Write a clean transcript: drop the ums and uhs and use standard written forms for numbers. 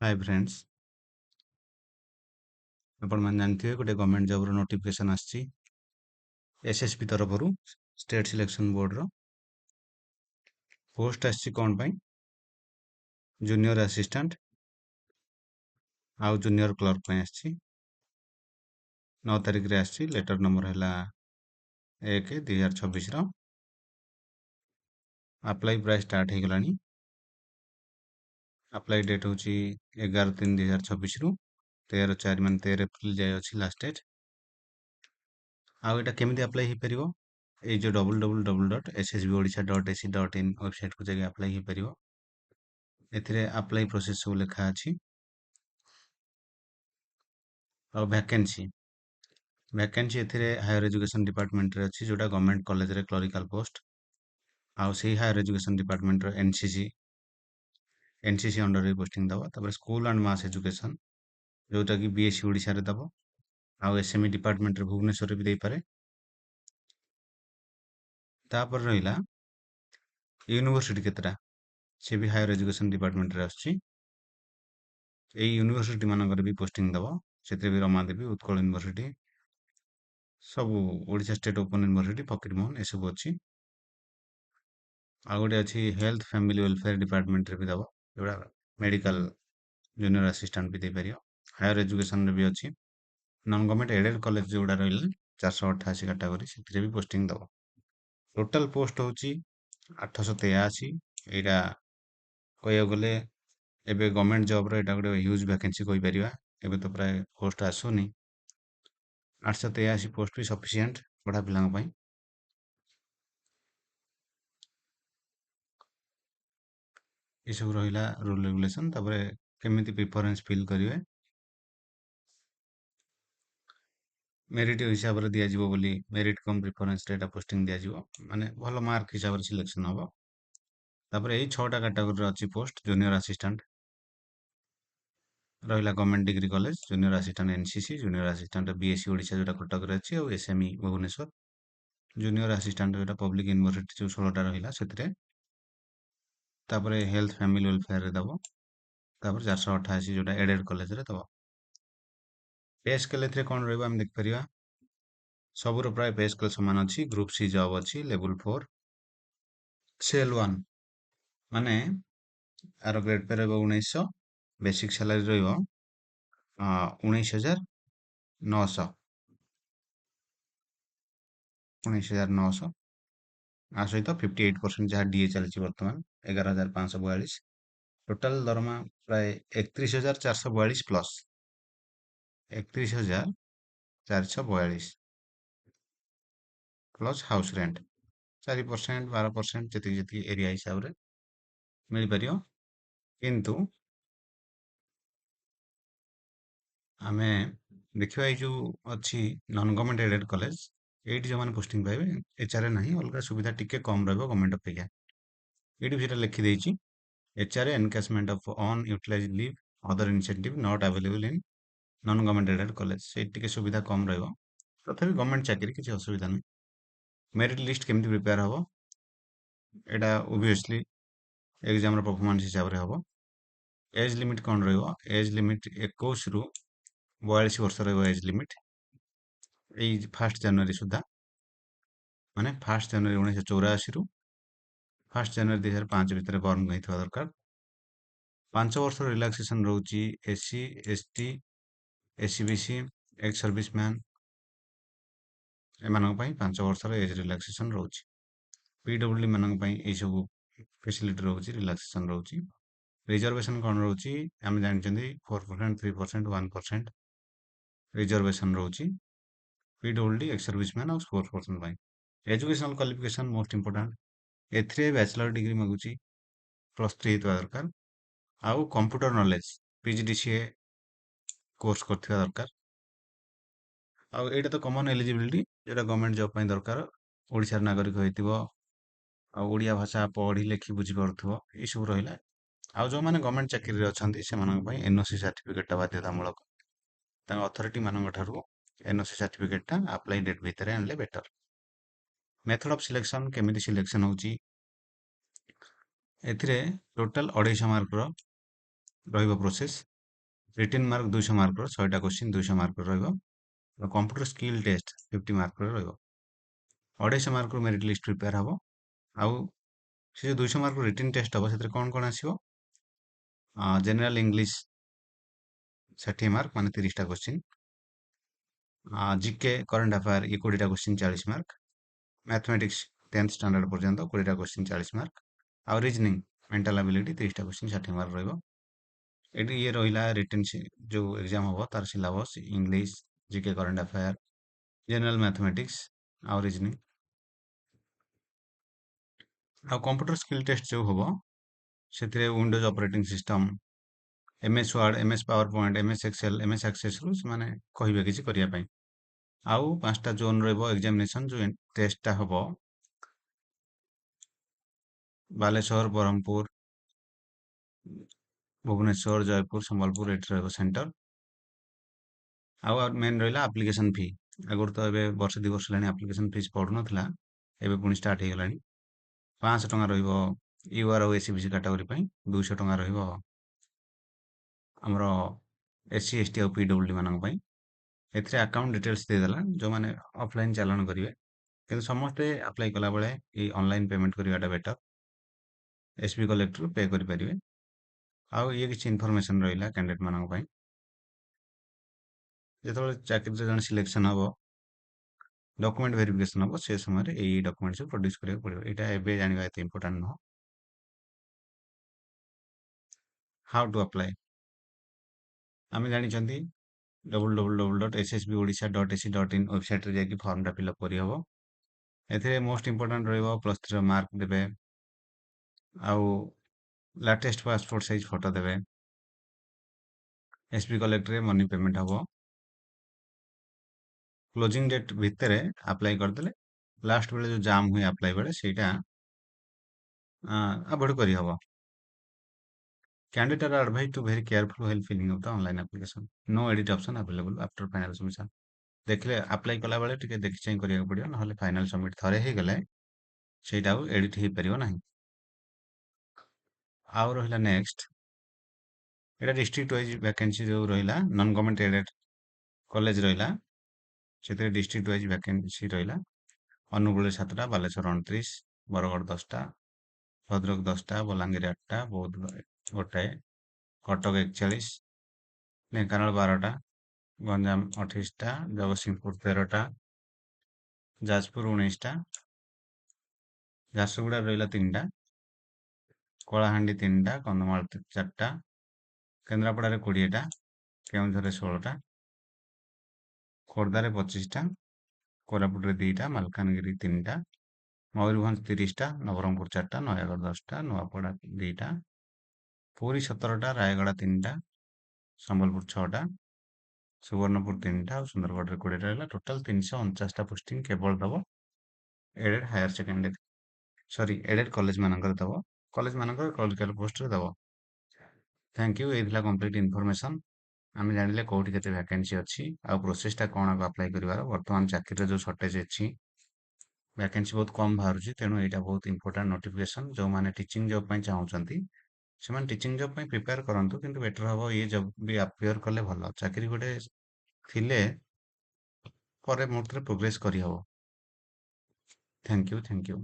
Hi friends आपण मैंने जानते गोटे गवर्नमेंट जॉब रो नोटिफिकेशन आछि एसएसपी तरफ स्टेट सिलेक्शन बोर्ड रो पोस्ट आछि कोन पई जूनियर असिस्टेंट आउ जूनियर क्लर्क पई आछि 9 तारिख रे आछि लेटर नंबर हला 1/2026 रो अप्लाई प्राइस स्टार्ट हे गलानी अप्लाई डेट होची 11/3/2026 रु 13/4 माने 13 एप्रिल जाय अछि लास्ट डेट आउ एटा केमिति अप्लाई हे परिबो ए जो www.ssbodisha.ac.in वेबसाइट को जाके अप्लाई हे परिबो एथिरे अप्लाई प्रोसेस सब लिखा अछि और वैकेंसी एथिरे हायर एजुकेशन डिपार्टमेंट रे अछि जोटा गवर्नमेंट कॉलेज रे क्लरिकल पोस्ट आउ सेही हायर एजुकेशन डिपार्टमेंट रो एनसीसी अंडर रे पोस्टिंग दबो तापर स्कूल एंड मास एजुकेशन जोटा कि बीएससी ओडिशा रे दबो आउ एसएमई डिपार्टमेंट रे भुवनेश्वर रे भी देई पारे तापर रहिला यूनिवर्सिटी केतरा से भी हायर एजुकेशन डिपार्टमेंट रे आछि एई यूनिवर्सिटी मानकर भी पोस्टिंग दबो सेते भी रमादेवी उत्कल यूनिवर्सिटी सब Odisha state open university Fakir Mohan ए सब अछि आ गोटे अछि हेल्थ फैमिली वेलफेयर डिपार्टमेंट रे भी दबो जोड़ा मेडिकल जूनियर असिस्टेंट भी दे परियो हायर एजुकेशन रे भी अछि नॉन गवर्नमेंट एडेड कॉलेज जोड़ा रहिला 488 कैटेगरी सेतिरे भी पोस्टिंग दबो टोटल पोस्ट होची 883 एटा कहया गले एबे गवर्नमेंट जॉब रो एटा गोटे ह्यूज वैकेंसी कहि परिबा एबे तो प्राय पोस्ट आसुनी 883 पोस्ट भी सफिशिएंट पढ़ा पिलांग पई ये सब रहिला रूल रेगुलेशन तापरे केमिति प्रिफरेंस फिल करिवे मेरिट हिसाब रे दिया जिवो बोली मेरिट कम प्रिफरेंस रे एटा पोस्टिंग दिया जिवो माने भलो मार्क हिसाब रे सिलेक्शन हबो तापरे एई 6टा कैटेगरी रे अछि पोस्ट जूनियर असिस्टेंट रहिला government degree college junior assistant NCC junior assistant BSc Odisha जोटा कटक रे अछि और एसएमई भुवनेश्वर जूनियर असिस्टेंट जोटा पब्लिक यूनिवर्सिटी जो 16टा रहिला सेतिरे तापरे हेल्थ फैमिली वेलफेयर रे दबो तापर 488 जोटा एडेड कॉलेज रे दबो पे स्केल एथिरे कोन रहइबो हम देख परिबा सबुर प्राय पे स्केल समान अछि ग्रुप सी जॉब अछि लेवल 4 सेल 1 माने आरो ग्रेड पे रहइबो 1900 बेसिक सैलरी रहइबो 19900 19900 आ सहित 58% जहाँ डीए चलछि वर्तमान 11542 टोटल दरमा प्राय 31442 प्लस 31442 प्लस हाउस रेंट 4% 12% जति जति एरिया हिसाब रे मिल परियो किंतु आमे देखिबा ए जो अछि नॉन गवर्नमेंट एडेड कॉलेज एठी जो माने पोस्टिंग पाइबे एचआरए नाही अलगा सुविधा टिके कम रहबो गवर्नमेंट अपेक्षा एठी भी सेटा लिखि देछि HRA encashment of unutilised leave other incentive not available in non government aided college से टिके सुविधा कम रहबो तथापि गवर्नमेंट चाकरी किछि असुविधा नै मेरिट लिस्ट केमिति प्रिपेयर हबो एटा ऑब्वियसली एग्जाम रो परफॉर्मेंस हिसाब रे हबो एज लिमिट कोन रहइबो एज लिमिट 21 रु 42 वर्ष रहइबो एज लिमिट एई 1 जनवरी सुधा माने 1 जनवरी 1984 रु 1 जनवरी 2005 भितर बर्न होइथवा दरकार 5 वर्ष रिलैक्सेशन रहउची SC ST SCBC ex serviceman एमानक पई 5 वर्षर एज रिलैक्सेशन रहउची पीडब्ल्यूडी मानक पई एई सब फैसिलिटी रहउची रिलैक्सेशन रहउची रिजर्वेशन कोन रहउची हम जानचंदी 4% 3% 1% रिजर्वेशन रहउची पीडब्ल्यूडी एक्स सर्विसमैन और 4% पई एजुकेशनल क्वालिफिकेशन मोस्ट इंपोर्टेंट एथरे बैचलर डिग्री मागुची +3 हेतवा दरकार आउ कंप्यूटर नॉलेज पीजीडीसीए कोर्स करथिबा दरकार आउ एटा तो कॉमन एलिजिबिलिटी जेटा गवर्नमेंट जॉब पई दरकार ओडिसा नागरिक होइतिबो आ ओडिया भाषा पढ़ी लेखि बुझी पारुथबो ई सब रहिला आउ जो माने गवर्नमेंट चाकरी रे अछंती से मानक पई एनओसी सर्टिफिकेट ता बाध्यतामूलक तांग अथॉरिटी मानक ठारू एनओसी सर्टिफिकेट ता अप्लाई डेट भितरे आनले बेटर मेथड ऑफ सिलेक्शन केमिति सिलेक्शन होची एथिरे टोटल 250 मार्क रो रहिबो प्रोसेस ରିଟିନ୍ ମାର୍କ 200 ମାର୍କର 100ଟା କୋଶ୍ଚିନ୍ 200 ମାର୍କର ରହିବ। କମ୍ପ୍ୟୁଟର ସ୍କିଲ୍ ଟେଷ୍ଟ 50 ମାର୍କର ରହିବ। 250 ମାର୍କର ମେରିଟ୍ ଲିଷ୍ଟ ପ୍ରିପେୟାର ହବ। ଆଉ ସେ ଯୋଉ 200 ମାର୍କର ରିଟିନ୍ ଟେଷ୍ଟ ହବ ସେଥିରେ କଣ ଆସିବ? ଜେନେରାଲ ଇଂଲିଶ 60 ମାର୍କ ମାନେ 30ଟା କୋଶ୍ଚିନ୍। ଜିକେ କରେଣ୍ଟ ଆଫେୟାର ଇଏ 20ଟା question 40 mark. Mathematics 10th standard ପର୍ଯ୍ୟନ୍ତ 20ଟା କୋଶ୍ଚିନ୍ 40 ମାର୍କ। ଆଉ ରିଜନିଂ ମେଣ୍ଟାଲ ଆବିଲିଟି 30ଟା କୋଶ୍ଚିନ୍ 60 ମାର୍କ ରହିବ। ଏଠି ଇଏ ରହିଲା ରିଟିନ୍ ଯୋଉ ଏକ୍ଜାମ ହବ ତାର syllabus English, GK current affair, general mathematics ଆଉ ରିଜନିଂ। ଆଉ କମ୍ପ୍ୟୁଟର ସ୍କିଲ୍ ଟେଷ୍ଟ ଯୋଉ ହବ ସେଥିରେ Windows operating system, MS Word, MS power point, MS Excel, MS ଆକ୍ସେସରୁ ସେମାନେ କହିବେ କିଛି କରିବା ପାଇଁ। ଆଉ 5ଟା ଜୋନ୍ ରହିବ ଏକ୍ଜାମିନେସନ ଯୋଉ ଟେଷ୍ଟଟା ହବ ବାଲେଶ୍ୱର, ବ୍ରହ୍ମପୁର, ଭୁବନେଶ୍ୱର, ଜୟପୁର, ସମ୍ବଲପୁର ଏଠି ରହିବ ସେଣ୍ଟର। ଆଉ ମେନ୍ ରହିଲା ଆପ୍ଲିକେସନ ଫି। ଆଗରୁ ତ ଏବେ ବର୍ଷେ 2 ବର୍ଷ ହେଲାଣି ଆପ୍ଲିକେସନ ଫିସ୍ ପଡୁନଥିଲା, ଏବେ ପୁଣି ଷ୍ଟାର୍ଟ ହେଇଗଲାଣି। 500 ଟଙ୍କା ରହିବ UR ଆଉ SC BC କାଟାଗୋରୀ ପାଇଁ, 200 ଟଙ୍କା ରହିବ ଆମର SC ST ଆଉ PWD ମାନଙ୍କ ପାଇଁ। ଏଥିରେ ଆକାଉଣ୍ଟ ଡିଟେଲ୍ସ ଦେଇଦେଲା ଯୋଉମାନେ ଅଫଲାଇନ୍ ଚାଲାଣ କରିବେ, କିନ୍ତୁ ସମସ୍ତେ ଆପ୍ଲାଏ କଲାବେଳେ ଏଇ ଅନଲାଇନ୍ ପେମେଣ୍ଟ କରିବାଟା ବେଟର। SB କଲେକ୍ଟରୁ ପେ କରିପାରିବେ। ଆଉ ଇଏ କିଛି ଇନଫର୍ମେସନ ରହିଲା କ୍ୟାଣ୍ଡିଡେଟ୍ ମାନଙ୍କ ପାଇଁ। ଯେତେବେଳେ ଚାକିରିରେ ଜଣେ ସିଲେକ୍ସନ ହବ, ଡକୁମେଣ୍ଟ ଭେରିଫିକେସନ ହବ, ସେ ସମୟରେ ଏଇ ଡକୁମେଣ୍ଟ ସବୁ ପ୍ରଡ୍ୟୁସ କରିବାକୁ ପଡିବ। ଏଇଟା ଏବେ ଜାଣିବା ଏତେ ଇମ୍ପୋର୍ଟାଣ୍ଟ ନୁହଁ। ହାଉ ଟୁ ଆପ୍ଲାଏ ଆମେ ଜାଣିଛନ୍ତି www.ssbodisha.ac.in ୱେବସାଇଟରେ ଯାଇକି ଫର୍ମଟା ଫିଲ୍ଅପ୍ କରିହବ। ଏଥିରେ ମୋଷ୍ଟ ଇମ୍ପୋର୍ଟାଣ୍ଟ ରହିବ +3ର ମାର୍କ ଦେବେ, ଆଉ ଲାଟେଷ୍ଟ ପାସପୋର୍ଟ ସାଇଜ ଫଟୋ ଦେବେ। SB କଲେକ୍ଟରେ ମନି ପେମେଣ୍ଟ ହବ। କ୍ଲୋଜିଂ ଡେଟ୍ ଭିତରେ ଆପ୍ଲାଏ କରିଦେଲେ ଲାଷ୍ଟ ବେଳେ ଯୋଉ ଜାମ୍ ହୁଏ ଆପ୍ଲାଏ ବେଳେ ସେଇଟା ଆଭଏଡ୍ କରିହବ। Candidates are advised to very careful while filling out the online application. No edit option available after final submission. ଦେଖିଲେ ଆପ୍ଲାଏ କଲା ବେଳେ ଟିକେ ଦେଖି ଚାହିଁ କରିବାକୁ ପଡିବ, ନହେଲେ ଫାଇନାଲ ସବମିଟ୍ ଥରେ ହେଇଗଲେ ସେଇଟା ଆଉ ଏଡିଟ୍ ହେଇପାରିବ ନାହିଁ। ଆଉ ରହିଲା ନେକ୍ସଟ, ଏଇଟା ଡିଷ୍ଟ୍ରିକ୍ଟ ୱାଇଜ ଭ୍ୟାକେନ୍ସି ଯୋଉ ରହିଲା, ନନ୍ ଗଭର୍ଣ୍ଣମେଣ୍ଟ ଏଡେଡ୍ କଲେଜ ରହିଲା, ସେଥିରେ ଡିଷ୍ଟ୍ରିକ୍ଟ ୱାଇଜ ଭ୍ୟାକେନ୍ସି ରହିଲା। ଅନୁଗୁଳରେ 7ଟା, ବାଲେଶ୍ୱର 29, ବରଗଡ଼ 10ଟା, ଭଦ୍ରକ 10ଟା, ବଲାଙ୍ଗୀର 8ଟା, ବୌଦ୍ଧ ଗୋଟାଏ, କଟକ 41, ଢେଙ୍କାନାଳ 12ଟା, ଗଞ୍ଜାମ 28ଟା, ଜଗତସିଂହପୁର 13ଟା, ଯାଜପୁର 19ଟା, ଝାରସୁଗୁଡ଼ାରେ ରହିଲା 3ଟା, କଳାହାଣ୍ଡି 3ଟା, କନ୍ଧମାଳ 4ଟା, କେନ୍ଦ୍ରାପଡ଼ାରେ 20ଟା, କେଉଁଝରରେ 16ଟା, ଖୋର୍ଦ୍ଧାରେ 25ଟା, କୋରାପୁଟରେ 2ଟା, ମାଲକାନଗିରି 3ଟା, ମୟୂରଭଞ୍ଜ 30ଟା, ନବରଙ୍ଗପୁର 4ଟା, ନୟାଗଡ଼ 10ଟା, ନୂଆପଡ଼ା 2ଟା, ପୁରୀ 17ଟା, ରାୟଗଡ଼ା 3ଟା, ସମ୍ବଲପୁର 6ଟା, ସୁବର୍ଣ୍ଣପୁର 3ଟା ଆଉ ସୁନ୍ଦରଗଡ଼ରେ 20ଟା ରହିଲା। ଟୋଟାଲ 349ଟା ପୋଷ୍ଟିଂ କେବଳ ଦବ aided higher secondary aided college ମାନଙ୍କରେ ଦବ, କଲେଜ ମାନଙ୍କର କ୍ଲରିକାଲ ପୋଷ୍ଟରେ ଦବ। Thank you. ଏଇ ଥିଲା କମ୍ପ୍ଲିଟ୍ ଇନଫର୍ମେସନ। ଆମେ ଜାଣିଲେ କୋଉଠି କେତେ ଭ୍ୟାକେନ୍ସି ଅଛି ଆଉ ପ୍ରୋସେସଟା କଣ ଆପ୍ଲାଏ କରିବାର। ବର୍ତ୍ତମାନ ଚାକିରିର ଯୋଉ ସର୍ଟେଜ ଅଛି, ଭ୍ୟାକେନ୍ସି ବହୁତ କମ୍ ବାହାରୁଛି, ତେଣୁ ଏଇଟା ବହୁତ ଇମ୍ପୋର୍ଟାଣ୍ଟ ନୋଟିଫିକେସନ। ଯୋଉମାନେ ଟିଚିଂ ଜବ୍ ପାଇଁ ଚାହୁଁଛନ୍ତି ସେମାନେ ଟିଚିଂ ଜବ୍ ପାଇଁ ପ୍ରିପେୟାର କରନ୍ତୁ, କିନ୍ତୁ ବେଟର ହବ ଇଏ ଜବ୍ ବି ଆପିୟର କଲେ ଭଲ। ଚାକିରି ଗୋଟେ ଥିଲେ ପରେ ମୁହୂର୍ତ୍ତରେ ପ୍ରୋଗ୍ରେସ କରିହବ। Thank you.